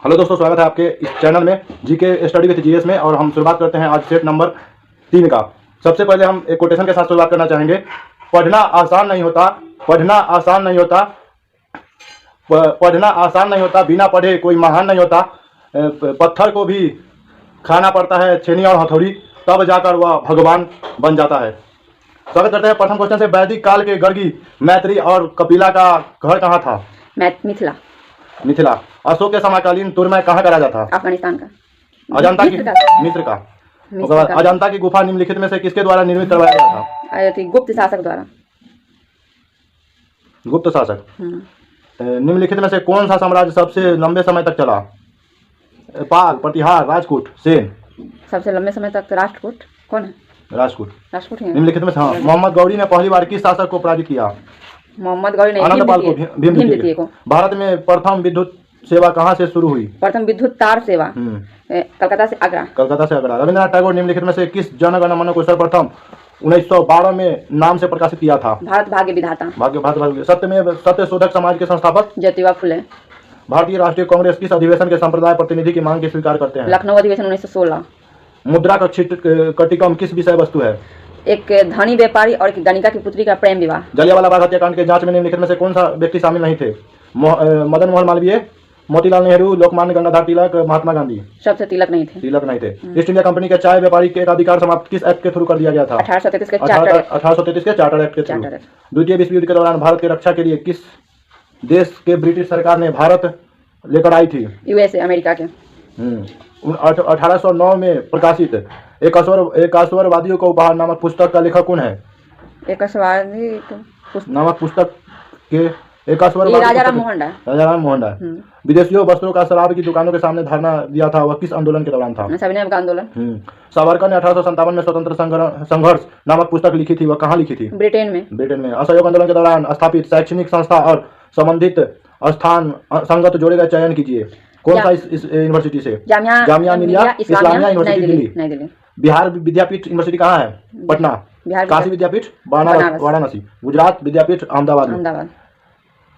Hello दोस्तों, स्वागत है आपके इस चैनल में जीके स्टडी विद जीएस में। और हम शुरुआत करते हैं आज सेट नंबर 3 का। सबसे पहले हम एक कोटेशन के साथ शुरुआत करना चाहेंगे। पढ़ना आसान नहीं होता, पढ़ना आसान नहीं होता, पढ़ना आसान नहीं होता, बिना पढ़े कोई महान नहीं होता। पत्थर को भी खाना पड़ता है छेनी और हथौड़ी, तब जाकर वह भगवान बन जाता है। स्वागत करते हैं प्रथम क्वेश्चन से। वैदिक काल के गर्गी, मैत्री और कपिला का घर कहाँ था? मिथिला। मिथिला। अशोक के समकालीन तुर्मे कहाँ का राजा था? अफगानिस्तान का। अजंता की मिस्र का। उसके बाद अजंता की गुफा निम्नलिखित में से किसके द्वारा निर्मित करवाया गया था? गुप्त शासक द्वारा। गुप्त शासक। निम्नलिखित में से कौन सा साम्राज्य सबसे लंबे समय तक चला? पाल, प्रतिहार, राजपूत, सेन। सबसे लंबे समय तक राष्ट्रकूट। कौन है? राजपूत। राजपूत है। निम्नलिखित में हाँ, मोहम्मद गौरी ने पहली बार किस शासक को पराजित किया? मोहम्मद गौरी ने आनंदपाल को, भीम द्वितीय को। भारत में प्रथम विद्युत सेवा कहाँ से शुरू हुई? प्रथम विद्युत तार सेवा कलकत्ता से आगरा। कलकत्ता से आगरा। रविन्द्रनाथ टैगोर निम्नलिखित में से किस जन गण मन को सर्वप्रथम 1912 में नाम से प्रकाशित किया था? भारत भाग्य विधाता। भाग्य। सत्य शोधक समाज के संस्थापक? ज्योतिबा फुले। भारतीय राष्ट्रीय कांग्रेस किस अधिवेशन के संप्रदाय प्रतिनिधि की मांग के स्वीकार करते हैं? लखनऊ अधिवेशन 1916। मुद्रा कटिकम किस विषय वस्तु है? एक धनी व्यापारी और एक गणिका की पुत्री का प्रेम विवाह। जलियांवाला बाग हत्याकांड के जांच में निम्नलिखित में से कौन सा व्यक्ति शामिल नहीं थे? मदन मोहन मालवीय, मोतीलाल नेहरू, लोकमान्य गंगाधर तिलक, महात्मा गांधी। सबसे तिलक नहीं थे। ईस्ट इंडिया कंपनी के चाय व्यापारी के अधिकार समाप्त किस एक्ट के थ्रू कर दिया गया था? 1833 के चार्टर एक्ट के थ्रू। द्वितीय विश्व युद्ध के दौरान भारत की रक्षा के लिए किस देश के ब्रिटिश सरकार ने भारत लेकर आई थी? यूएसए, अमेरिका के। 1809 में प्रकाशित एक अस्वरवादियों को उपहार नामक पुस्तक का लेखक कौन है? नामक पुस्तक के राजाराम मोहन राय। विदेशियों वस्त्रों का शराब की दुकानों के सामने धरना दिया था, वह किस आंदोलन के दौरान था? सविनय का आंदोलन। सावरकर ने 1857 में स्वतंत्र संघर्ष नामक पुस्तक लिखी थी, वह कहाँ लिखी थी? ब्रिटेन में। असहयोग आंदोलन के दौरान स्थापित शैक्षणिक संस्था और संबंधित स्थान संगत जोड़े का चयन कीजिए। कौन सा इस यूनिवर्सिटी से? जामिया मिलिया इस्लामिया यूनिवर्सिटी दिल्ली। बिहार विद्यापीठ यूनिवर्सिटी कहाँ है? पटना। काशी विद्यापीठ वाराणसी। गुजरात विद्यापीठ अहमदाबाद।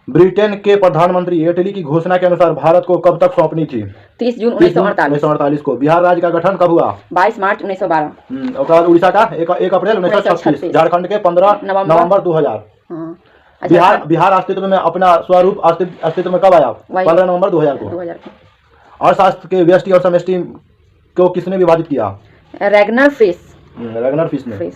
ब्रिटेन के प्रधानमंत्री इटली की घोषणा के अनुसार भारत को कब तक सौंपनी थी? 30 जून 1948 को। बिहार राज्य का गठन कब हुआ? 22 मार्च 1912। उड़ीसा का 1 अप्रैल 1936। झारखंड के 15 नवंबर 2000। बिहार अस्तित्व में अपना स्वरूप अस्तित्व में कब आया? 15 नवंबर 2000 को। अर्थशास्त्र के व्यष्टि और समष्टि को किसने विभाजित किया? रैगनर फिश ने।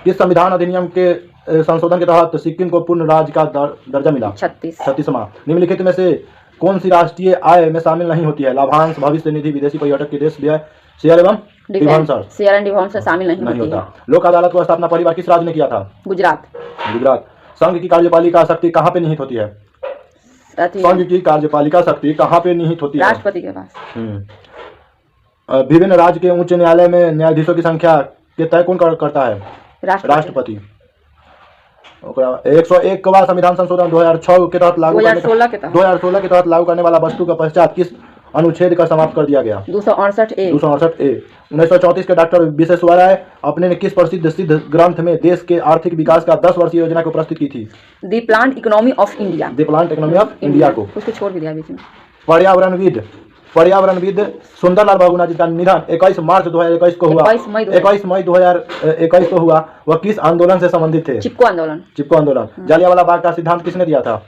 किस संविधान अधिनियम के संशोधन के तहत सिक्किम को पूर्ण राज्य का दर्जा मिला? 36वां। निम्नलिखित में से कौन सी राष्ट्रीय आय में शामिल नहीं होती है? लाभांश, भविष्य निधि, विदेशी पर्यटक के देश व्यय, शेयर एवं डिफॉल्ट शामिल नहीं होता। लोक अदालत की स्थापना पहली बार किस राज्य ने किया था? गुजरात। संघ की कार्यपालिका शक्ति कहाँ पे निहित होती है? संघ की कार्यपालिका शक्ति कहाँ पे निहित होती है? राष्ट्रपति के पास। विभिन्न राज्य के उच्च न्यायालय में न्यायाधीशों की संख्या के तय कौन करता है? राष्ट्रपति। 101वां संविधान संशोधन 2006 के तहत 2016 के तहत लागू करने वाला वस्तु का पश्चात किस अनुच्छेद का समाप्त कर दिया गया? 268A। 1934 के डॉक्टर विश्वेश्वराय अपने ने किस प्रसिद्ध सिद्ध ग्रंथ में देश के आर्थिक विकास का 10 वर्षीय योजना को प्रस्तुत की थी? The plant economy of India. को उसको छोड़ भी दिया बीच में। पर्यावरणविद सुंदरलाल बहुगुणा जी का निधन 21 मार्च 2021 को हुआ। 21 मई 2021 को हुआ। वह किस आंदोलन से संबंधित थे? चिपको आंदोलन। जालियांवाला बाग का सिद्धांत किसने दिया था?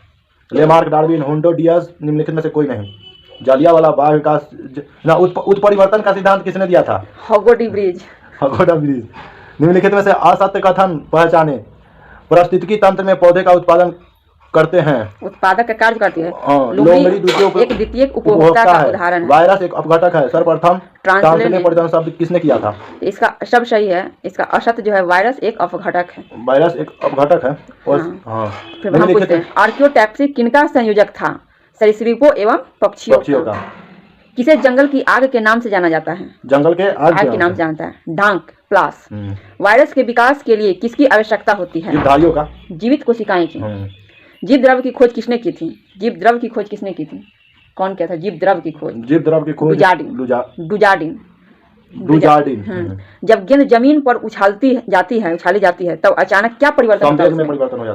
लेमार्क, डार्विन, हुंटो, डियस। निम्नलिखित में से कोई नहीं। जालियांवाला बाग का उत्परिवर्तन का सिद्धांत किसने दिया था? हगो डी ब्रिज। निम्नलिखित में से असत्य कथन पहचाने। पारिस्थितिकी तंत्र में पौधे का उत्पादन करते हैं। उत्पादक का कार्य करती है। लोमड़ी एक द्वितीयक उपभोक्ता का उदाहरण है। वायरस एक अपघटक है। सर्वप्रथम ट्रांसलेशन परिवर्तन शब्द किसने किया था? इसका शब्द सही है। इसका असत्य जो है वायरस एक अपघटक है। और फिर हम पूछते हैं आर्कियोटैक्सी किनका संयोजक था? सरीसृपों एवं पक्षियों का। किसे जंगल की आग के नाम से जाना जाता है? जंगल के आग के नाम से जानता है। डांक प्लास। वायरस के विकास के लिए किसकी आवश्यकता होती है? जीवधारियों का। जीवित कोशिकाएं की। जीव द्रव की खोज किसने की थी? कौन क्या था? जीव द्रव की खोज डुजार्डिन। जब गेंद जमीन पर उछाली जाती है तब अचानक क्या परिवर्तन होता है?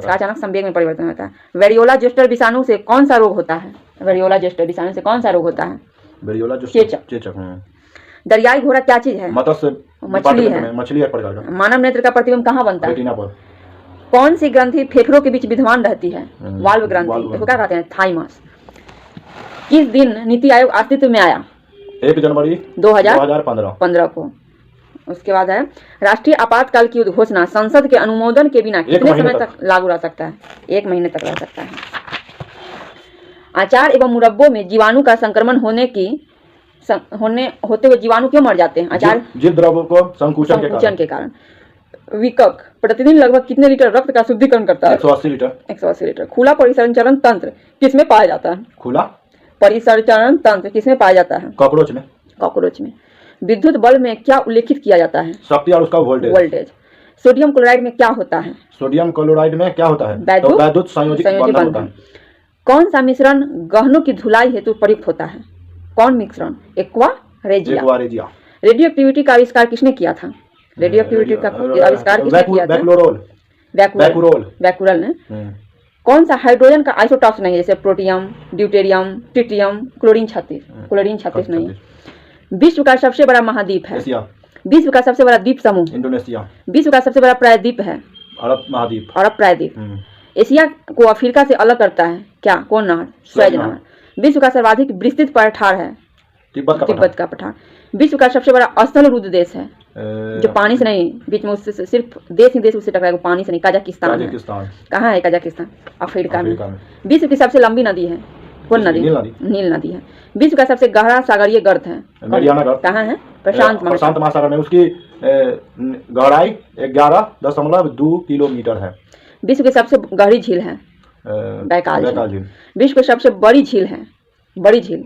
अचानक संवेग में परिवर्तन होता है। वेरियोला जोस्टर विषाणु से कौन सा रोग होता है? बेरियोला जो चेचक। चेचक। दरियाई घोड़ा क्या चीज है? मत्स्य मछली है। मछली एक प्रकार का। मानव नेत्र का प्रतिबिंब कहाँ बनता है? रेटिना पर। कौन सी ग्रंथि फेफड़ों के बीच विद्यमान रहती है? वाल्व ग्रंथि। वाल्व इसको क्या कहते हैं? थाइमस। किस दिन नीति आयोग अस्तित्व में आया? 1 जनवरी 2015 को। उसके बाद है राष्ट्रीय आपातकाल की घोषणा संसद के अनुमोदन के बिना कितने समय तक लागू रह सकता है? 1 महीने तक रह सकता है। अचार एवं मुरब्बों में जीवाणु का संक्रमण होते हुए जीवाणु क्यों मर जाते हैं? अचार जीव द्रव्यों को संकुचन के कारण। विकक प्रतिदिन लगभग कितने लीटर रक्त का शुद्धिकरण करता है? 180 लीटर। 180 लीटर। खुला परिसंचरण तंत्र किसमें पाया जाता है? खुला परिसंचरण तंत्र किसमें पाया जाता है? कॉकरोच में। कॉकरोच में। विद्युत बल्ब में क्या उल्लेखित किया जाता है? शक्ति और उसका वोल्टेज। सोडियम क्लोराइड में क्या होता है? सोडियम क्लोराइड में क्या होता है? वैद्युत संयोजी बंधन होता है। कौन सा मिश्रण गहनों की धुलाई हेतु प्रयुक्त होता है? कौन मिश्रण? Aqua regia. रेडियो एक्टिविटी का आविष्कार किसने किया था? रेडियो एक्टिविटी का आविष्कार किसने किया था? बैकुरल ने। कौन सा हाइड्रोजन का आइसोटॉप्स नहीं है? जैसे प्रोटियम, ड्यूटेरियम, ट्रिटियम, क्लोरीन 36 नहीं। विश्व का सबसे बड़ा महाद्वीप है? विश्व का सबसे बड़ा द्वीप समूह? इंडोनेशिया। विश्व का सबसे बड़ा प्रायद्वीप है? अरब महाद्वीप। अरब प्रायद्वीप। एशिया को अफ्रीका से अलग करता है क्या? कौन नहर? स्वेज नहर। विश्व का सर्वाधिक विस्तृत पठार है? तिब्बत का पठार। विश्व का सबसे बड़ा स्थल रुद्ध देश है जो पानी से नहीं, बीच में उससे सिर्फ देश ही देश उससे टकराएगा, पानी से नहीं। कजाकिस्तान है। कहाँ है कजाकिस्तान? अफ्रीका में। विश्व की सबसे लंबी नदी है? कौन नदी? नील नदी है। विश्व का सबसे गहरा सागरीय गर्त है? कहाँ है? प्रशांत महासागर में। उसकी गहराई 11.2 किलोमीटर है। विश्व की सबसे गहरी झील है? बैकाल झील। विश्व की सबसे बड़ी झील है? बड़ी झील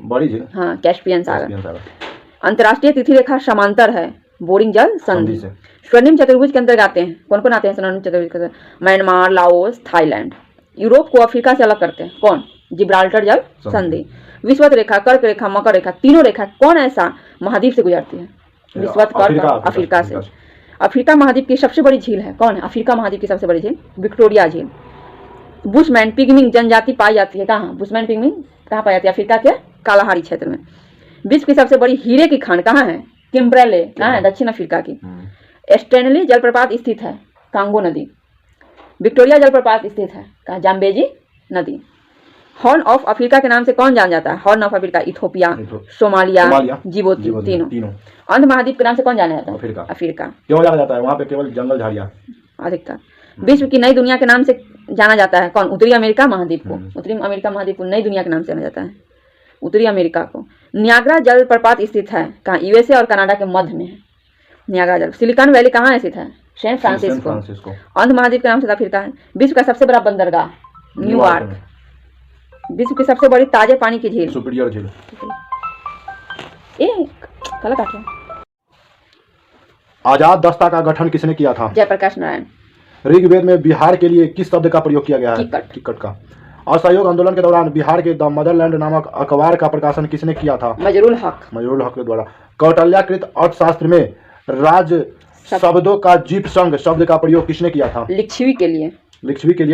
हाँ, कैस्पियन सागर। अंतर्राष्ट्रीय तिथि रेखा समांतर है? बोरिंग जल संधि। स्वर्णिम चतुर्भुज के अंतर्गत आते हैं? कौन कौन आते हैं स्वर्णिम चतुर्भुज के अंतर्गत? Myanmar, Laos, Thailand. यूरोप को अफ्रीका से अलग करते हैं? कौन? जिब्राल्टर जल संधि। विषुवत रेखा, कर्क रेखा, मकर रेखा, तीनों रेखा कौन ऐसा महाद्वीप से गुजरती है? विषुवत, कर्क, अफ्रीका से। अफ्रीका महाद्वीप की सबसे बड़ी झील है? कौन है अफ्रीका महाद्वीप की सबसे बड़ी झील? विक्टोरिया झील। बुशमैन पिग्मी जनजाति पाई जाती है कहाँ? बुशमैन पिग्मी कहाँ पाई जाती है? अफ्रीका के कालाहारी क्षेत्र में। विश्व की सबसे बड़ी हीरे की खान कहाँ है? किम्ब्रेले कहाँ है? दक्षिण अफ्रीका की। स्टैनली जलप्रपात स्थित है? कांगो नदी। विक्टोरिया जलप्रपात स्थित है कहाँ? जाम्बेजी नदी। हॉर्न ऑफ अफ्रीका के नाम से कौन जान जाता है? Horn of Africa Ethiopia, Somalia, Djibouti, तीनों। अंध महाद्वीप के नाम से कौन जाना जाता है? अफ्रीका। क्यों जाना जाता है? वहाँ पे केवल जंगल झाड़ियाँ अधिकतर। विश्व की नई दुनिया के नाम से जाना जाता है कौन? उत्तरी अमेरिका महाद्वीप को। उत्तरी अमेरिका महाद्वीप को नई दुनिया के नाम से जाना जाता है, उत्तरी अमेरिका को। नियाग्रा जलप्रपात स्थित है कहाँ? यूएसए और कनाडा के मध्य में है नियाग्रा जल। सिलिकॉन वैली कहाँ स्थित है? San Francisco. अंध महाद्वीप के नाम से अफ्रीका है। विश्व का सबसे बड़ा बंदरगाह? न्यूयॉर्क। विश्व की सबसे बड़ी ताजे पानी की झील? सुपीरियर झील। आजाद दस्ता का गठन किसने किया था? जयप्रकाश नारायण। ऋग्वेद में बिहार के लिए किस शब्द का प्रयोग किया गया है? किक्कट का। असहयोग आंदोलन के दौरान बिहार के द मदरलैंड नामक अखबार का प्रकाशन किसने किया था? मजरूल हक के द्वारा। कौटिल्याकृत अर्थशास्त्र में राज शब्दों का जीप संघ शब्द का प्रयोग किसने किया था? लिच्छवी के लिए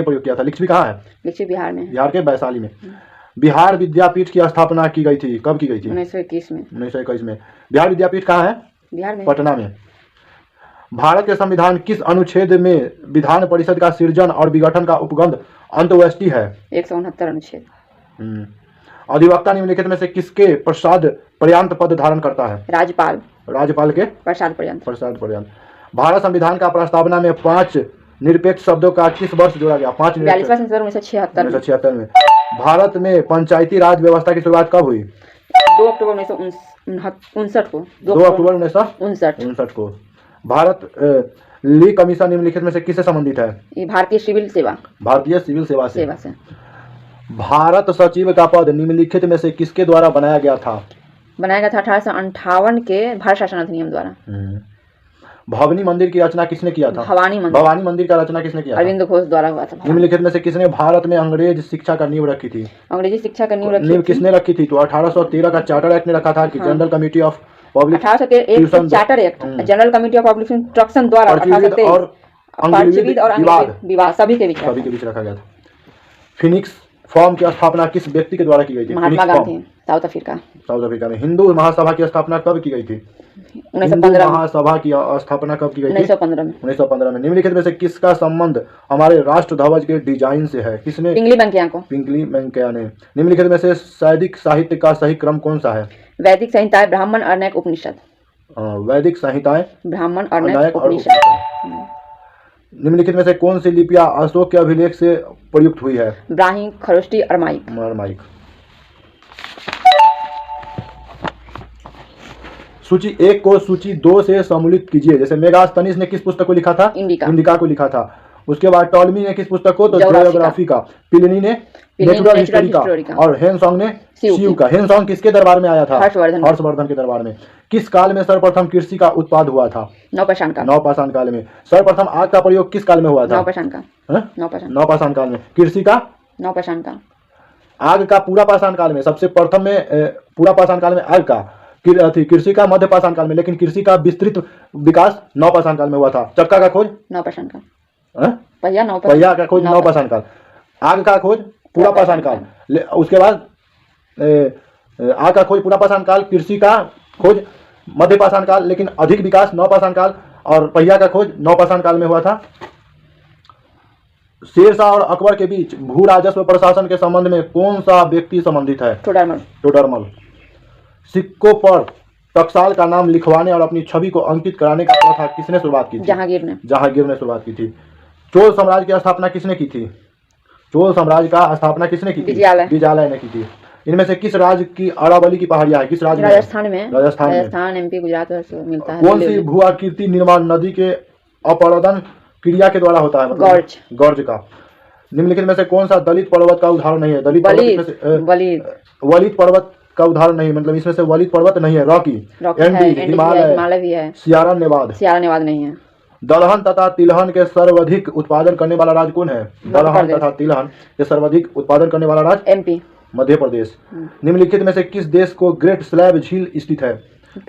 प्रयोग किया था। लिच्छवी कहाँ है? लिच्छवी बिहार में। बिहार के वैशाली में। बिहार विद्यापीठ की स्थापना की गई थी? कब की गई थी? 1921 में। 1921 में। बिहार विद्यापीठ कहाँ है? बिहार में, पटना में। भारत के संविधान किस अनुच्छेद में विधान परिषद का सृजन और विघटन का उपगंध अंत्येष्टि है? 169 अनुच्छेद। अधिवक्ता निम्नलिखित में से किसके पश्चात पर्यंत पद धारण करता है? राज्यपाल के पश्चात पर्यंत। भारत संविधान का प्रस्तावना में 5 निरपेक्ष शब्दों का किस वर्ष जोड़ा गया? 1976 में। भारत में पंचायती राज व्यवस्था की शुरुआत कब हुई? 2 अक्टूबर 1959 को। 2 अक्टूबर 1959 को। भारत ली कमीशन निम्नलिखित में से किससे संबंधित है? ये भारतीय सिविल सेवा से। भारत सचिव का पद निम्नलिखित में से किसके द्वारा बनाया गया था? 1858 के भारत शासन अधिनियम द्वारा। भवानी मंदिर की रचना किसने किया था? भवानी मंदिर का रचना किसने किया? अरविंद घोष द्वारा हुआ था। निम्नलिखित में से किसने भारत में अंग्रेज शिक्षा का नींव रखी थी? अंग्रेजी शिक्षा का नींव किसने रखी थी? तो 1813 का चार्टर एक्ट ने रखा था कि general committee of public charter act, general committee of public instruction द्वारा और विवाद सभी के बीच रखा गया था। फिनिक्स फॉर्म की स्थापना किस व्यक्ति के द्वारा की गई थी? Mahatma Gandhi, South Africa. South Africa में। हिंदू महासभा की स्थापना कब की गई थी? 1915 में। महासभा की स्थापना कब की गई थी? 1915 में। 1915 में। निम्नलिखित में से किसका संबंध हमारे राष्ट्र ध्वज के डिजाइन से है? किसने? पिंगली वेंकैया को। पिंगली वेंकैया ने। निम्नलिखित में से वैदिक साहित्य का सही क्रम कौन सा है? वैदिक संहिताएं, ब्राह्मण, अरण्यक, उपनिषद। वैदिक संहिताएं, ब्राह्मण, अरण्यक, उपनिषद। निम्नलिखित में से कौन सी लिपियां अशोक के अभिलेख से प्रयुक्त हुई है? ब्राह्मी, खरोष्टी, अरमाइक। अरमाइक। सूची 1 को सूची 2 से सम्मिलित कीजिए। जैसे मेगास्थनीज ने किस पुस्तक को लिखा था? इंडिका को लिखा था। उसके बाद टॉलमी ने किस पुस्तक को? तो ज्योग्राफी का। प्लिनी ने नेचुरल हिस्ट्री का। और हेनसोंग ने शिव का। हेनसोंग किसके दरबार में आया था? हर्षवर्धन के दरबार में। किस काल में सर्वप्रथम कृषि का उत्पाद हुआ था? नवपाषाण काल। नवपाषाण काल में। सर्वप्रथम आग का प्रयोग किस काल में हुआ था? नवपाषाण काल। नवपाषाण काल में। कृषि का? नवपाषाण काल। आग का पूरा पाषाण काल में। सबसे प्रथम में पूरा पाषाण काल में आग का, कृषि का मध्य पाषाण काल में, लेकिन कृषि का विस्तृत विकास नवपाषाण काल में हुआ था। चक्का का खोज? नवपाषाण काल। पहिया का खोज नवपाषाण काल। आग का खोज पूरा पाषाण काल। उसके बाद आग का खोज पूरा पाषाण काल, कृषि का खोज मध्य पाषाण काल, लेकिन अधिक विकास नवपाषाण काल, और पहिया का खोज नवपाषाण काल में हुआ था। शेरशाह और अकबर के बीच भू राजस्व प्रशासन के संबंध में कौन सा व्यक्ति संबंधित है? टोडरमल। सिक्कों पर टकसाल का नाम लिखवाने और अपनी छवि को अंकित कराने का प्रथा किसने शुरुआत की थी? जहांगीर ने शुरुआत की थी। चोल साम्राज्य की स्थापना किसने की थी? चोल साम्राज्य का स्थापना किसने की थी? विजयालय ने की थी। इनमें से किस राज्य की अरावली की पहाड़ियां है? किस राज्य में? राजस्थान, एमपी, गुजरात मिलता है। कौन सी भू आकृति निर्माण नदी के अपरदन क्रिया के द्वारा होता है? गॉर्ज का। निम्नलिखित में से कौन सा दलित पर्वत का उदाहरण नहीं है? वलित पर्वत का उदाहरण नहीं, मतलब इसमें से वलित पर्वत नहीं है। रॉकी, हिमालय भी है। सियारा नेवाद नहीं है। दलहन तथा तिलहन के सर्वाधिक उत्पादन करने वाला राज्य कौन है? दलहन तथा तिलहन के सर्वाधिक उत्पादन करने वाला राज्य? एमपी, मध्य प्रदेश। निम्नलिखित में से किस देश को ग्रेट स्लैब झील स्थित है?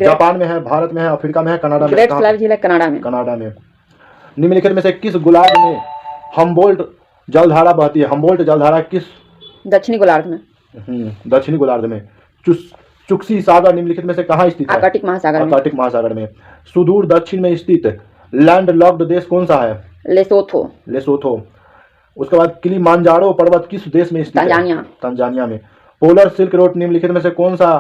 जापान में है, भारत में है, अफ्रीका में है, कनाडा में? ग्रेट स्लैब झील है कनाडा में। निम्नलिखित में से किस गुलार्ध में हम्बोल्ट जलधारा बहती है? हम्बोल्ट जलधारा किस? दक्षिणी गोलार्ध में। चुक्सी सागर निम्नलिखित में से कहाँ स्थित है? आर्कटिक महासागर में। सुदूर दक्षिण में स्थित लैंडलॉक्ड देश कौन सा है? लेसोथो। उसके बाद किलिमांजारो पर्वत किस देश में स्थित है? तंजानिया में। पोलर सिल्क रोड निम्नलिखित में से कौन सा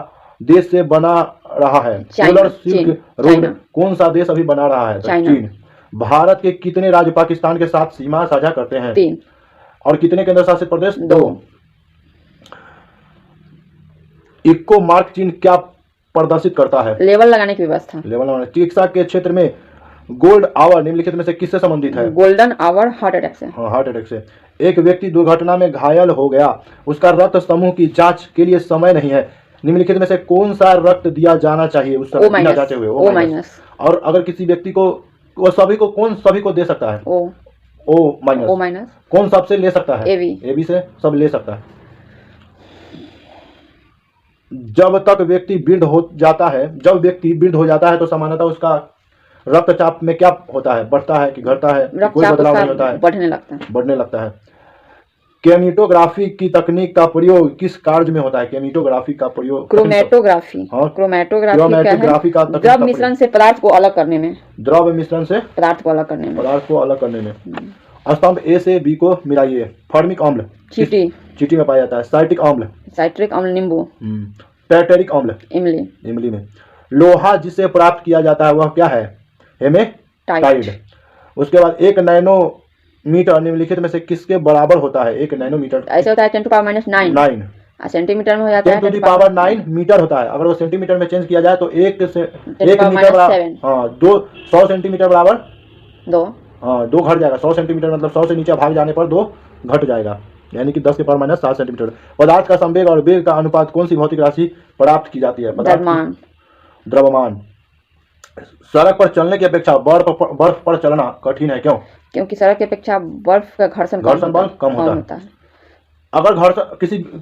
देश से बना रहा है? पोलर सिल्क रोड कौन सा देश अभी बना रहा है? चीन। भारत के कितने राज्य पाकिस्तान के साथ सीमा साझा करते हैं? 3। और कितने केंद्र शासित प्रदेश? 2। इको मार्क चिन्ह क्या प्रदर्शित करता है? लेवल लगाने की व्यवस्था। चिकित्सा के क्षेत्र में गोल्ड आवर निम्नलिखित में से किससे संबंधित है? गोल्डन आवर हार्ट अटैक से। हार्ट अटैक से। एक व्यक्ति दुर्घटना में घायल हो गया, उसका रक्त समूह की जांच के लिए समय नहीं है। निम्नलिखित में से कौन सा रक्त दिया जाना चाहिए उस समय बिना जांचे हुए? O-। और अगर किसी व्यक्ति को, वो सभी को दे सकता है? O-। कौन सबसे ले सकता है? AB से सब ले सकता है। जब व्यक्ति वृद्ध हो जाता है तो सामान्यतः उसका रक्तचाप में क्या होता है? बढ़ता है कि घटता है? कोई बदलाव नहीं होता है, बढ़ने लगता है। केमिटोग्राफी की तकनीक का प्रयोग किस कार्य में होता है? केमिटोग्राफी का प्रयोग क्रोमेटोग्राफी का द्रव मिश्रण से पदार्थ को अलग करने में। पदार्थ को अलग करने में। स्तंभ A से B को मिलाइए। फॉर्मिक अम्ल चींटी में पाया जाता है। साइट्रिक अम्ल नींबू। टैर्टरिक अम्ल इमली में। लोहा जिसे प्राप्त किया जाता है वह क्या है? हेमेटाइट। उसके बाद 1 नैनोमीटर निम्नलिखित में से किसके बराबर होता है? 1 नैनोमीटर ऐसे होता है 10⁻⁹ सेंटीमीटर में हो जाता है 10⁹ मीटर होता है। अगर वो सेंटीमीटर में चेंज किया जाए तो 1 मीटर बराबर 100 सेंटीमीटर बराबर 2 घट जाएगा। 100 सेंटीमीटर मतलब 100 से नीचे भाग जाने पर 2 घट जाएगा, यानी कि 10⁻⁷ सेंटीमीटर। पदार्थ का संवेग और वेग का अनुपात कौन सी भौतिक राशि प्राप्त की जाती है? द्रव्यमान। सड़क पर चलने की अपेक्षा बर्फ पर चलना कठिन है, क्यों? क्योंकि सड़क की अपेक्षा बर्फ का घर्षण बल कम होता है। अगर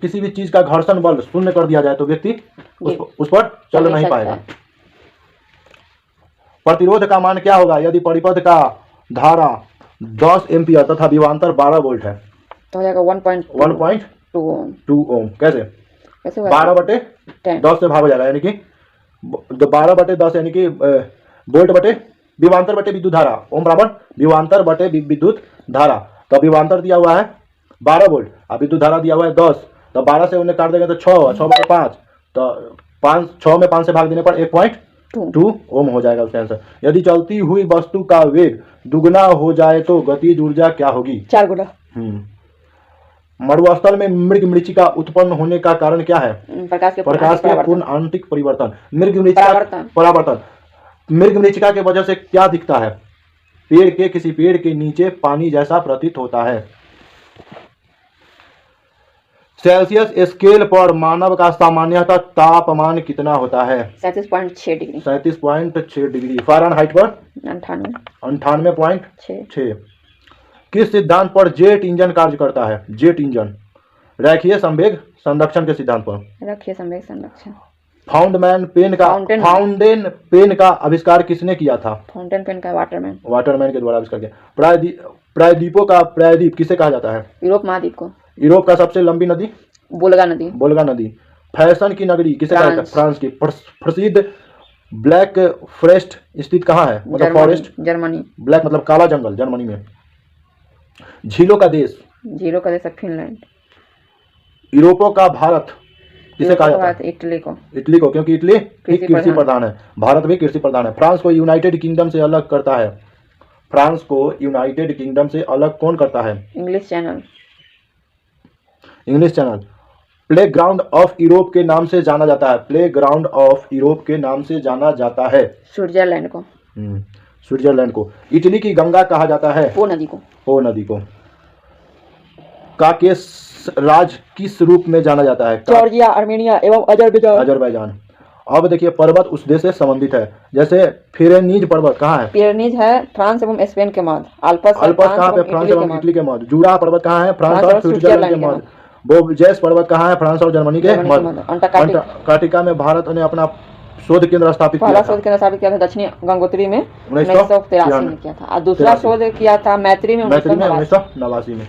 किसी भी चीज का घर्षण बल शून्य कर दिया जाए तो व्यक्ति उस पर चल नहीं पाएगा। प्रतिरोध का मान क्या होगा यदि परिपथ का धारा 10 एम्पियर तथा विभवांतर 12 वोल्ट है? तो हो जाएगा 1.2 2 ओम। 2 ओम कैसे? कैसे होगा? 12/10 से भाग हो जाएगा, यानी कि 12/10 यानी कि वोल्ट बटे विभवांतर बटे विद्युत धारा, ओम बराबर विभवांतर बटे विद्युत धारा। तो विभवांतर दिया हुआ है 12 वोल्ट, अब विद्युत धारा दिया हुआ है 10, तो 12 से उन्हें काट देंगे तो 6/5, तो 6 में 5 से भाग देने पर 1.2 ओम हो जाएगा उसका आंसर। यदि चलती हुई वस्तु का वेग दुगना हो जाए तो गतिज ऊर्जा क्या होगी? 4 गुना। मरुस्थल में मृग मृच्छिका उत्पन्न होने का कारण क्या है? प्रकाश के पूर्ण आंतरिक परिवर्तन। परावर्तन। मृग मृच्छिका के वजह से क्या दिखता है? किसी पेड़ के नीचे पानी जैसा प्रतीत होता है। सेल्सियस स्केल पर मानव का सामान्यतः तापमान कितना होता है? 37.6 डिग्री। 37.6 डिग्री। फ़ारेनहाइट पर 98.6। किस सिद्धांत पर जेट इंजन कार्य करता है? जेट इंजन रेखीय संवेग संरक्षण के सिद्धांत पर। रेखीय संवेग संरक्षण। फाउंटेन पेन का आविष्कार किसने किया था? फाउंटेन पेन का वाटरमैन के द्वारा आविष्कार किया। प्रायद्वीपों का प्रायद्वीप किसे कहा जाता है? यूरोप महाद्वीप को। यूरोप का सबसे लंबी नदी? वोल्गा नदी। फैशन की नगरी किसे कहा जाता है? फ्रांस की। प्रसिद्ध ब्लैक फॉरेस्ट स्थित कहाँ है? मतलब फॉरेस्ट जर्मनी। ब्लैक मतलब काला जंगल, जर्मनी में। झीलों का देश है फिनलैंड। यूरोपों का भारत किसे कहा जाता है? इटली को, क्योंकि इटली कृषि प्रधान है। भारत भी कृषि प्रधान है। फ्रांस को यूनाइटेड किंगडम से अलग करता है? फ्रांस को यूनाइटेड किंगडम से अलग कौन करता है? English channel. Play ground of Europe के नाम से जाना जाता है? प्ले ग्राउंड ऑफ यूरोप के नाम से जाना जाता है स्विट्जरलैंड को। इटली की गंगा कहा जाता है? पो नदी को। काकेस राज किस रूप में जाना जाता है? जॉर्जिया, आर्मेनिया एवं अजरबैजान। अब देखिए पर्वत उस देश से संबंधित है, जैसे फिरेनीज पर्वत कहाँ है? पिरेनीज है फ्रांस एवं स्पेन के मध्य। अल्पस कहाँ पे? फ्रांस एवं इटली के मध्य। जूरा पर्वत कहाँ है? फ्रांस और स्विट्जरलैंड के मध्य। बोबजेस पर्वत कहाँ है? फ्रांस और जर्मनी के मध्य। अंटार्कटिका में भारत ने अपना शोध केंद्र स्थापित किया था दक्षिणी गंगोत्री में 1983 में किया था। और दूसरा शोध किया था मैत्री में 1989 में।